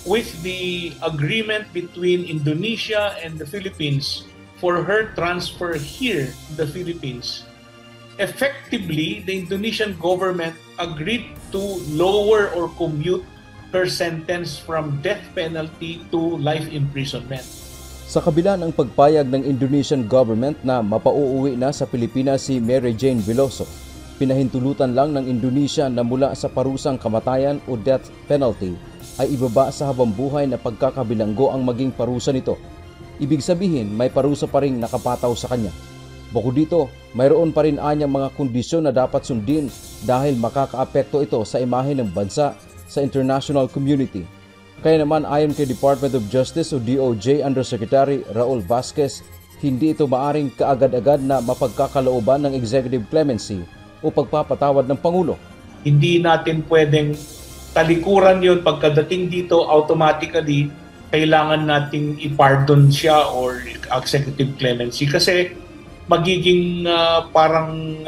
with the agreement between Indonesia and the Philippines for her transfer here in the Philippines, effectively, the Indonesian government agreed to lower or commute her sentence from death penalty to life imprisonment. Sa kabila ng pagpayag ng Indonesian government na mapauuwi na sa Pilipinas si Mary Jane Veloso, pinahintulutan lang ng Indonesia na mula sa parusang kamatayan o death penalty ay ibaba sa habambuhay na pagkakabilanggo ang maging parusa nito. Ibig sabihin, may parusa pa ring nakapataw sa kanya. Bukod dito, mayroon pa rin anyang mga kondisyon na dapat sundin dahil makakaapekto ito sa imahe ng bansa sa international community. Kaya naman ayon kay Department of Justice o DOJ Undersecretary Raul Vasquez, hindi ito maaring kaagad-agad na mapagkakalooban ng executive clemency o pagpapatawad ng Pangulo. Hindi natin pwedeng talikuran yun pagkadating dito automatically kailangan nating i-pardon siya or executive clemency kasi magiging parang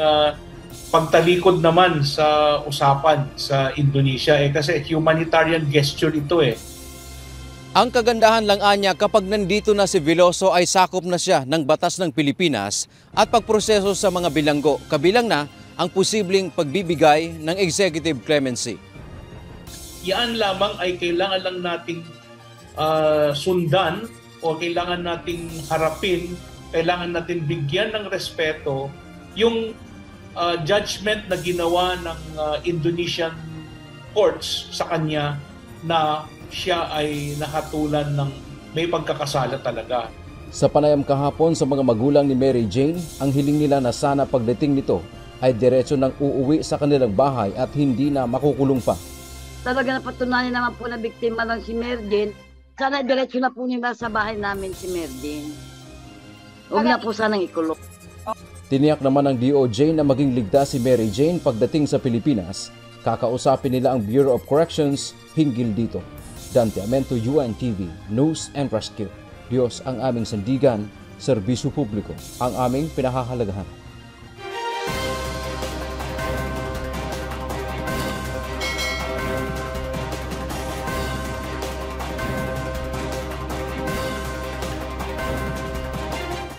pagtalikod naman sa usapan sa Indonesia kasi humanitarian gesture ito eh. Ang kagandahan lang anya kapag nandito na si Veloso ay sakop na siya ng batas ng Pilipinas at pagproseso sa mga bilanggo, kabilang na ang posibleng pagbibigay ng executive clemency. Yan lamang ay kailangan lang nating sundan o kailangan nating harapin, kailangan natin bigyan ng respeto yung judgment na ginawa ng Indonesian courts sa kanya na siya ay nakatulan ng may pagkakasala talaga. Sa panayam kahapon sa mga magulang ni Mary Jane, ang hiling nila na sana pagdating nito ay diretso ng uuwi sa kanilang bahay at hindi na makukulong pa. Talaga napatunayan naman po na biktima ng si Mary Jane, sana diretso na po nila sa bahay namin si Mary Jane. Huwag na po sanang ikulong. Tiniyak naman ng DOJ na maging ligtas si Mary Jane pagdating sa Pilipinas. Kakausapin nila ang Bureau of Corrections hinggil dito. Dante Amento, UNTV, News and Rescue. Diyos ang aming sandigan, serbisyo publiko ang aming pinahahalagahan.